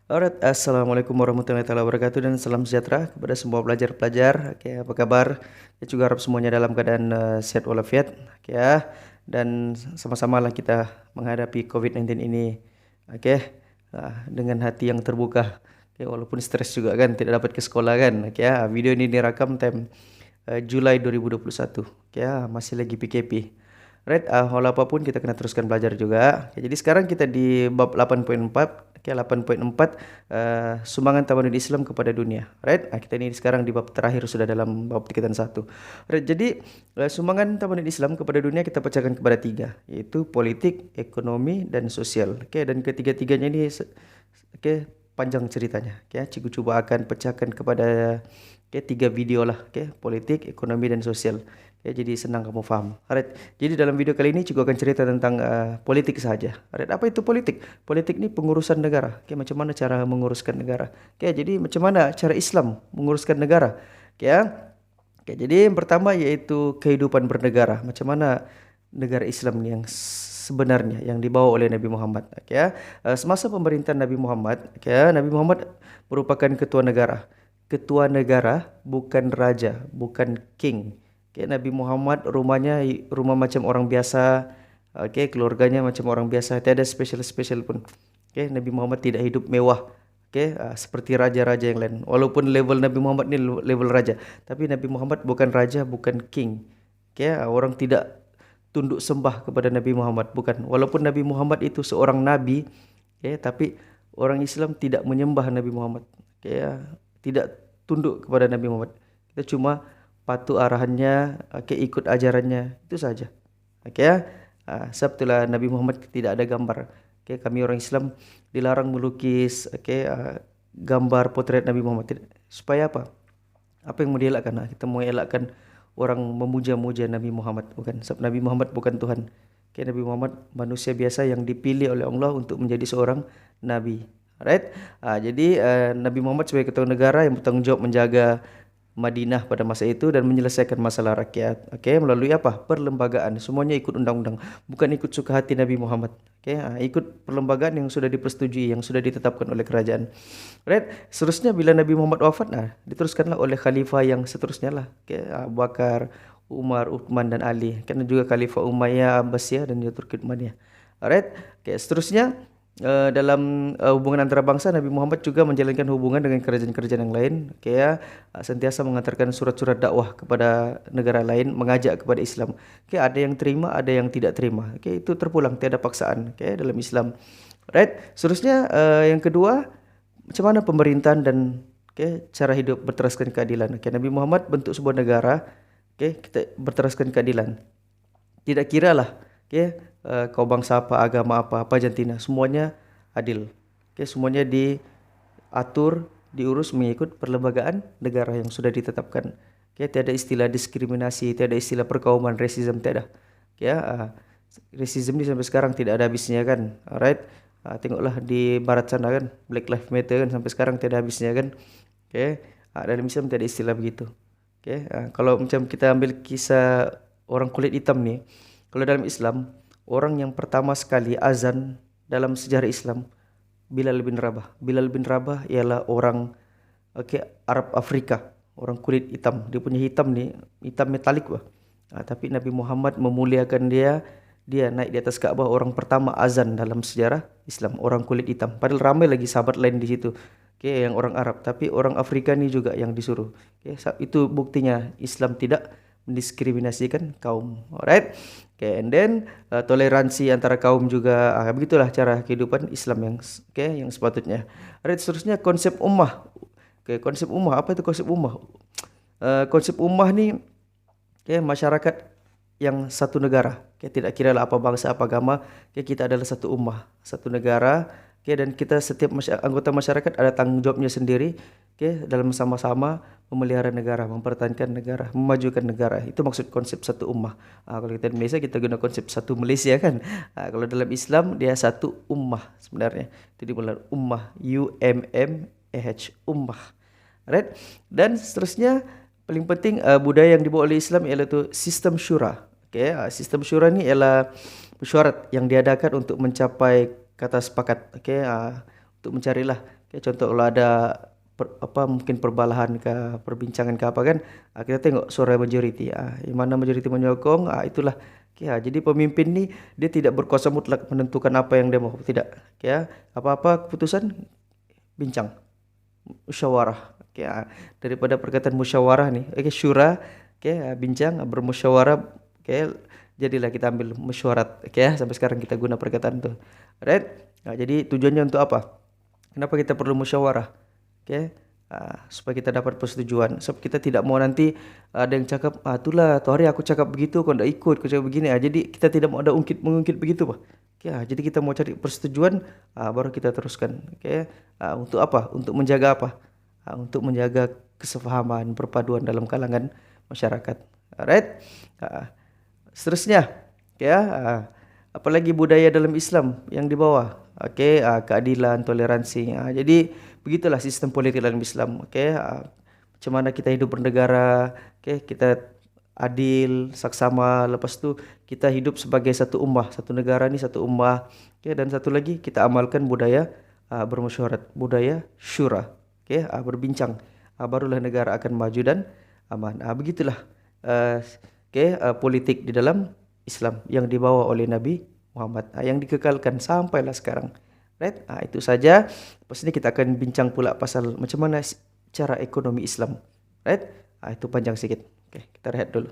Alright, assalamualaikum warahmatullahi wabarakatuh dan salam sejahtera kepada semua pelajar-pelajar. Oke, apa kabar? Ya juga harap semuanya dalam keadaan sehat walafiat. Oke ya. Dan sama-sama lah kita menghadapi COVID-19 ini. Oke, dengan hati yang terbuka. Oke, walaupun stres juga kan, tidak dapat ke sekolah kan. Oke ya, video ini direkam Julai 2021. Oke ya, masih lagi PKP. Right, walau apapun kita kena teruskan belajar juga. Oke, jadi sekarang kita di bab 8.4. Oke, 8.4 sumbangan tamadun Islam kepada dunia. Right, kita ini sekarang di bab terakhir sudah dalam bab tingkatan 1. Right, jadi sumbangan tamadun Islam kepada dunia kita pecahkan kepada 3, yaitu politik, ekonomi, dan sosial. Oke, dan ketiga-tiganya ini panjang ceritanya. Oke, cikgu coba akan pecahkan kepada 3 video lah. Oke, politik, ekonomi, dan sosial. Ya, jadi senang kamu faham. Alright. Jadi dalam video kali ini juga akan cerita tentang politik saja. Alright, apa itu politik? Politik ini pengurusan negara. Oke, macam mana cara menguruskan negara? Oke, jadi macam mana cara Islam menguruskan negara? Oke, ya. Oke, jadi yang pertama yaitu kehidupan bernegara. Macam mana negara Islam yang sebenarnya yang dibawa oleh Nabi Muhammad. Oke, ya. Semasa pemerintahan Nabi Muhammad, oke, ya, Nabi Muhammad merupakan ketua negara. Ketua negara, bukan raja, bukan king. Okay, Nabi Muhammad rumahnya rumah macam orang biasa. Okay, keluarganya macam orang biasa. Tiada spesial-spesial pun. Okay, Nabi Muhammad tidak hidup mewah. Okay, seperti raja-raja yang lain. Walaupun level Nabi Muhammad ni level raja, tapi Nabi Muhammad bukan raja, bukan king. Okay, orang tidak tunduk sembah kepada Nabi Muhammad, bukan. Walaupun Nabi Muhammad itu seorang nabi, okay, tapi orang Islam tidak menyembah Nabi Muhammad. Okay, tidak tunduk kepada Nabi Muhammad. Kita cuma patuh arahannya, okay, ikut ajarannya, itu saja. Okey ya. Sebab itulah Nabi Muhammad tidak ada gambar. Okey, kami orang Islam dilarang melukis, okey, gambar potret Nabi Muhammad. Supaya apa? Apa yang mau dielakkan? Kita mau elakkan orang memuja-muja Nabi Muhammad, bukan. Sebab Nabi Muhammad bukan Tuhan. Okey, Nabi Muhammad manusia biasa yang dipilih oleh Allah untuk menjadi seorang nabi. Alright. Jadi Nabi Muhammad sebagai ketua negara yang bertanggung jawab menjaga Madinah pada masa itu dan menyelesaikan masalah rakyat. Okey, melalui apa? Perlembagaan. Semuanya ikut undang-undang, bukan ikut suka hati Nabi Muhammad. Okey, ikut perlembagaan yang sudah dipersetujui, yang sudah ditetapkan oleh kerajaan. Right? Seterusnya bila Nabi Muhammad wafat, diteruskanlah oleh khalifah yang seterusnya lah. Okey, Abu Bakar, Umar, Uthman dan Ali. Karena juga khalifah Umayyah, Abbasiyah dan juga Turki Umayyah. Alright. Okey, seterusnya dalam hubungan antarabangsa, Nabi Muhammad juga menjalankan hubungan dengan kerajaan-kerajaan yang lain. Okay, ya, sentiasa mengantarkan surat-surat dakwah kepada negara lain, mengajak kepada Islam. Okay, ada yang terima, ada yang tidak terima. Okay, itu terpulang, tiada paksaan. Okay, dalam Islam. Right. Seterusnya yang kedua, macam mana pemerintahan dan cara hidup berteraskan keadilan. Okay, Nabi Muhammad bentuk sebuah negara. Okay, kita berteraskan keadilan. Tidak kira lah, kau bangsa apa, agama apa, apa jantina, semuanya adil. Semuanya diatur, diurus mengikut perlembagaan negara yang sudah ditetapkan. Tiada istilah diskriminasi, tiada istilah perkauman, racism, tiada. Racism ni sampai sekarang tidak ada habisnya kan. Alright. Tengoklah di barat sana kan, Black Lives Matter kan, sampai sekarang tidak ada habisnya kan. Dalam Islam tiada istilah begitu. Kalau macam kita ambil kisah orang kulit hitam ni, kalau dalam Islam, orang yang pertama sekali azan dalam sejarah Islam, Bilal bin Rabah. Bilal bin Rabah ialah orang Arab Afrika, orang kulit hitam. Dia punya hitam ni, hitam metalik bah. Tapi Nabi Muhammad memuliakan dia, dia naik di atas Kaabah, orang pertama azan dalam sejarah Islam, orang kulit hitam. Padahal ramai lagi sahabat lain di situ. Yang orang Arab, tapi orang Afrika ni juga yang disuruh. Itu buktinya Islam tidak mendiskriminasikan kaum. Alright. And then toleransi antara kaum juga. Begitulah cara kehidupan Islam yang sepatutnya. Alright, seterusnya konsep ummah. Konsep ummah, apa itu konsep ummah? Konsep ummah ni masyarakat yang satu negara. Tidak kira lah apa bangsa, apa agama, kita adalah satu ummah, satu negara. Dan kita setiap anggota masyarakat ada tanggung jawabnya sendiri. Dalam sama-sama memelihara negara, mempertahankan negara, memajukan negara. Itu maksud konsep satu ummah. Kalau kita di Malaysia, kita guna konsep satu Malaysia kan. Kalau dalam Islam, dia satu ummah sebenarnya. Jadi bulan ummah, UMMAH, ummah. Right? Dan seterusnya, paling penting budaya yang dibawa oleh Islam ialah tu sistem syura. Sistem syura ni ialah mesyuarat yang diadakan untuk mencapai kata sepakat. untuk mencarilah. Kayak contoh kalau ada mungkin perbalahan ke perbincangan ke apa kan, kita tengok suara majoriti, yang mana majoriti menyokong, itulah. Ya, jadi pemimpin ni dia tidak berkuasa mutlak menentukan apa yang dia mau, tidak. Ya, apa-apa keputusan bincang, musyawarah. Daripada perkataan musyawarah nih, syura, bincang, bermusyawarah, jadilah kita ambil mesyuarat. Sampai sekarang kita guna perkataan tuh. Right? Jadi tujuannya untuk apa? Kenapa kita perlu musyawarah? Supaya kita dapat persetujuan. Sebab kita tidak mau nanti ada yang cakap, itulah tu hari aku cakap begitu, kau tidak ikut, kau cakap begini. Jadi kita tidak mau ada mengungkit begitu, Pak. Jadi kita mau cari persetujuan, baru kita teruskan. Untuk apa? Untuk menjaga apa? Untuk menjaga kesepahaman, perpaduan dalam kalangan masyarakat. Alright? Seterusnya, apalagi budaya dalam Islam yang dibawa. Keadilan, toleransi. Jadi begitulah sistem politik dalam Islam. Macam mana kita hidup bernegara, kita adil, saksama. Lepas tu kita hidup sebagai satu ummah, satu negara ni satu ummah. Dan satu lagi kita amalkan budaya bermusyawarah, budaya syura. Berbincang. Barulah negara akan maju dan aman. Begitulah politik di dalam Islam yang dibawa oleh Nabi Muhammad, yang dikekalkan sampailah sekarang. Right? Itu saja. Lepas ini kita akan bincang pula pasal macam mana cara ekonomi Islam. Right? Itu panjang sikit. Kita rehat dulu.